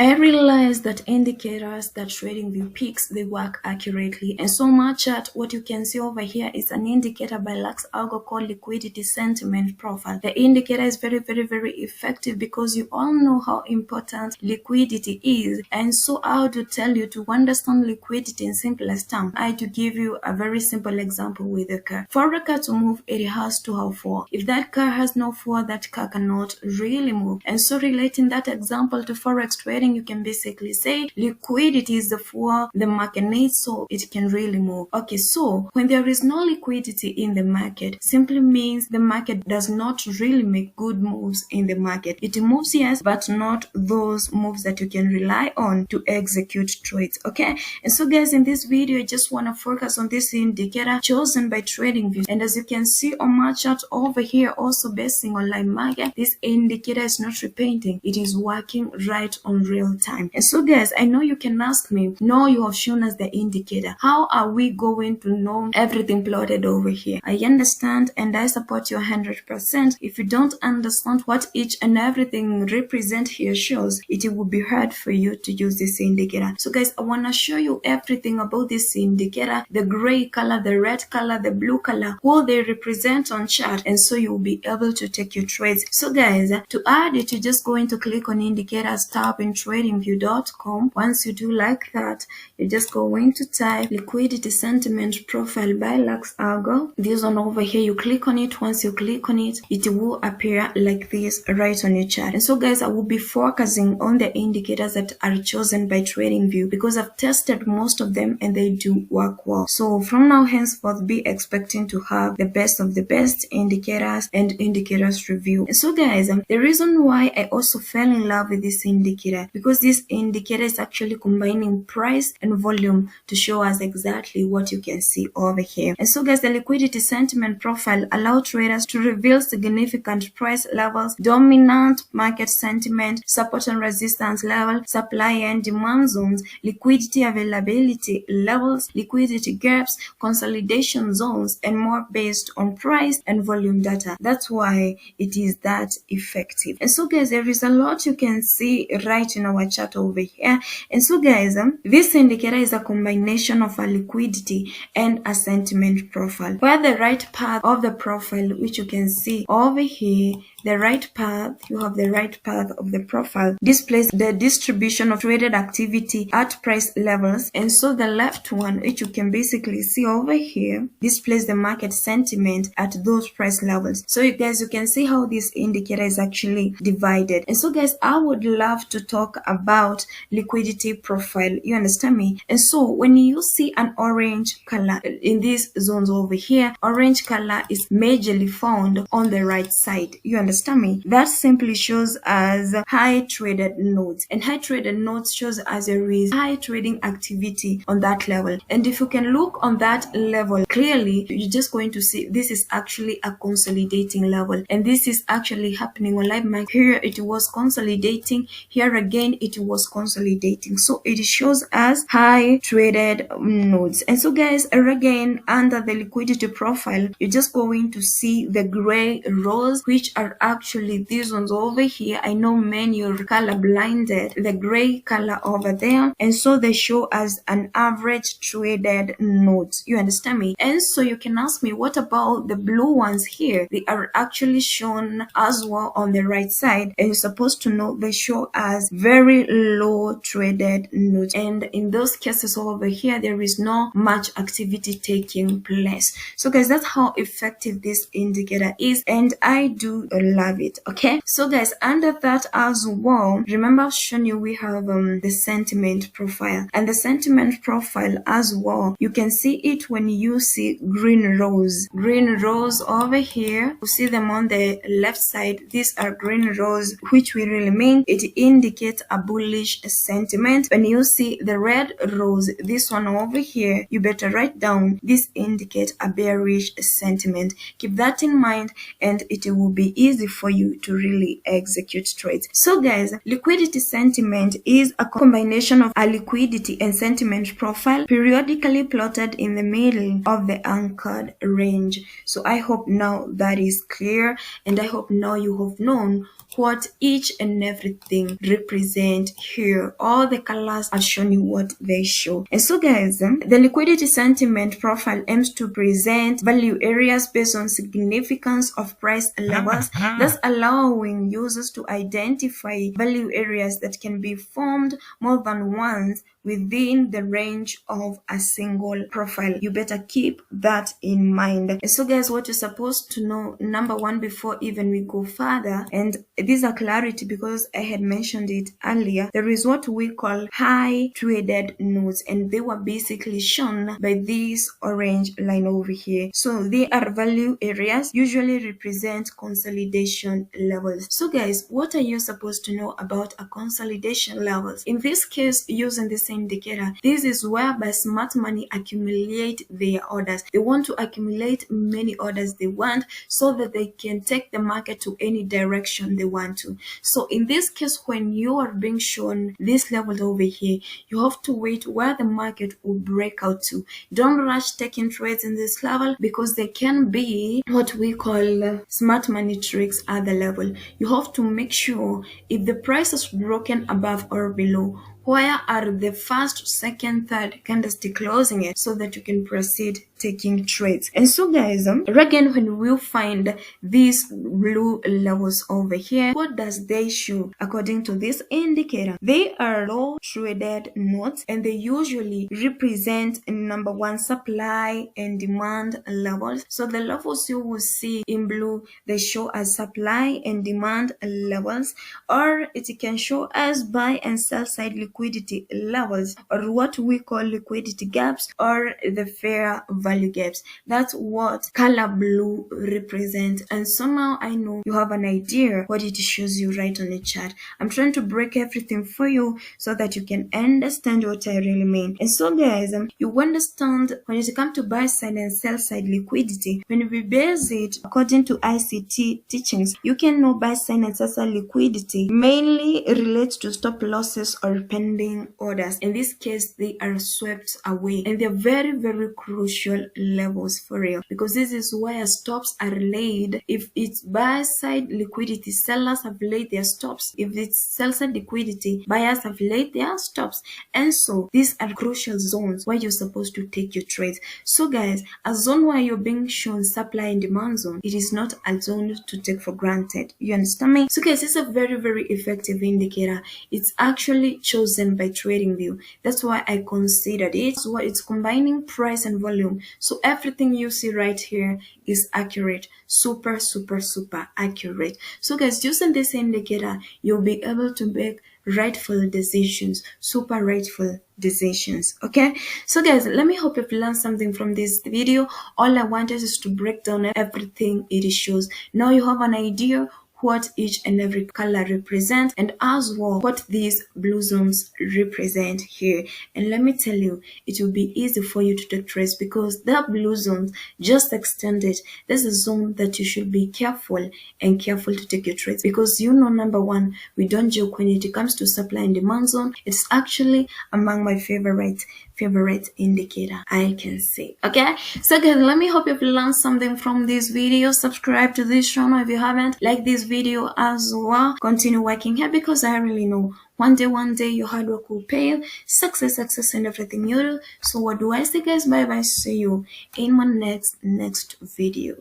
I realized that indicators that TradingView picks, they work accurately. And so much that what you can see over here is an indicator by Luxalgo called liquidity sentiment profile. The indicator is very, very, very effective because you all know how important liquidity is. And so I would tell you to understand liquidity in simplest terms. I to give you a very simple example with a car. For a car to move, it has to have floor. If that car has no floor, that car cannot really move. And so relating that example to Forex trading, you can basically say liquidity is the floor the market needs so it can really move. Okay, so when there is no liquidity in the market, simply means the market does not really make good moves in the market. It moves, yes, but not those moves that you can rely on to execute trades. Okay, and so guys, in this video I just want to focus on this indicator chosen by TradingView. And as you can see on my chart over here, also basing on live market, this indicator is not repainting, it is working right on real time. And so guys, I know you can ask me, no, you have shown us the indicator, how are we going to know everything plotted over here? I understand and I support you 100%. If you don't understand what each and everything represent here shows, it will be hard for you to use this indicator. So guys, I want to show you everything about this indicator, the gray color, the red color, the blue color, what they represent on chart, and so you'll be able to take your trades. So guys, to add it, you're just going to click on indicators tab in tradingview.com. Once you do like that, you're just going to type liquidity sentiment profile by Luxalgo. This one over here, you click on it. Once you click on it, it will appear like this right on your chart. And so guys, I will be focusing on the indicators that are chosen by TradingView because I've tested most of them and they do work well. So from now henceforth, be expecting to have the best of the best indicators and indicators review. And so guys, the reason why I also fell in love with this indicator, because this indicator is actually combining price and volume to show us exactly what you can see over here. And so guys, the liquidity sentiment profile allows traders to reveal significant price levels, dominant market sentiment, support and resistance level, supply and demand zones, liquidity availability levels, liquidity gaps, consolidation zones, and more based on price and volume data. That's why it is that effective. And so guys, there is a lot you can see right in our chart over here. And so guys, this indicator is a combination of a liquidity and a sentiment profile, where the right part of the profile, which you can see over here, the right path, you have the right path of the profile, displays the distribution of traded activity at price levels. And so the left one, which you can basically see over here, displays the market sentiment at those price levels. So you guys, you can see how this indicator is actually divided. And so guys, I would love to talk about liquidity profile. You understand me? And so when you see an orange color in these zones over here, orange color is majorly found on the right side. You understand me? That simply shows as high traded nodes, and high traded nodes shows as there is high trading activity on that level. And if you can look on that level clearly, you're just going to see this is actually a consolidating level, and this is actually happening on live market. Here it was consolidating, here again it was consolidating, so it shows as high traded nodes. And so guys, again, under the liquidity profile, you're just going to see the gray rows, which are actually these ones over here. I know many are color blinded, the gray color over there, and so they show as an average traded nodes. You understand me? And so you can ask me, what about the blue ones here? They are actually shown as well on the right side, and you're supposed to know they show as very low traded nodes, and in those cases over here there is no much activity taking place. So guys, that's how effective this indicator is, and I do love it. Okay, so guys, under that as well, remember I've shown you we have the sentiment profile, and the sentiment profile as well, you can see it when you see green rows over here. You see them on the left side. These are green rows, which will really mean it indicates a bullish sentiment. When you see the red rows, this one over here, you better write down, this indicates a bearish sentiment. Keep that in mind and it will be easy easy for you to really execute trades. So guys, liquidity sentiment is a combination of a liquidity and sentiment profile periodically plotted in the middle of the anchored range. So I hope now that is clear, and I hope now you have known what each and everything represent here. All the colors are showing what they show. And so guys, the liquidity sentiment profile aims to present value areas based on significance of price levels, thus allowing users to identify value areas that can be formed more than once within the range of a single profile. You better keep that in mind. And so guys, what you're supposed to know, number one, before even we go further, and these are clarity because I had mentioned it earlier, there is what we call high traded nodes, and they were basically shown by this orange line over here. So they are value areas, usually represent consolidation levels. So guys, what are you supposed to know about a consolidation levels? In this case, using this indicator, this is whereby smart money accumulate their orders. They want to accumulate many orders they want so that they can take the market to any direction they want to. So in this case, when you are being shown this level over here, you have to wait where the market will break out to. Don't rush taking trades in this level because they can be what we call smart money tricks at the level. You have to make sure if the price is broken above or below, where are the first, second, third candlestick closing it so that you can proceed taking trades. And so guys, again, when we find these blue levels over here, what does they show? According to this indicator, they are low traded nodes, and they usually represent number one, supply and demand levels. So the levels you will see in blue, they show as supply and demand levels, or it can show as buy and sell side liquidity levels, or what we call liquidity gaps, or the fair value gaps. That's what color blue represents. And so now I know you have an idea what it shows you right on the chart. I'm trying to break everything for you so that you can understand what I really mean. And so guys, you understand when it comes to buy side and sell side liquidity, when we base it according to ICT teachings, you can know buy side and sell side liquidity mainly relates to stop losses or pending orders. In this case, they are swept away, and they're very, very crucial levels for real, because this is where stops are laid. If it's buy side liquidity, sellers have laid their stops. If it's sell side liquidity, buyers have laid their stops. And so these are crucial zones where you're supposed to take your trades. So guys, a zone where you're being shown supply and demand zone, it is not a zone to take for granted. You understand me? So guys, it's a very, very effective indicator. It's actually chosen by Tradingview. That's why I considered it. So it's combining price and volume. So everything you see right here is accurate. Super, super, super accurate. So guys, using this indicator, you'll be able to make rightful decisions, super rightful decisions. Okay, so guys, let me hope you've learned something from this video. All I wanted is to break down everything it shows. Now you have an idea what each and every color represent, and as well what these blue zones represent here. And let me tell you, it will be easy for you to take trades because that blue zone just extended. There's a zone that you should be careful to take your trades, because you know, number one, we don't joke when it comes to supply and demand zone. It's actually among my favorite indicator I can say. Okay, so guys, let me hope you've learned something from this video. Subscribe to this channel if you haven't. Like this video as well. Continue working here, because I really know one day your hard work will pay you. Success and everything you do. So what do I say guys? Bye bye. See you in my next video.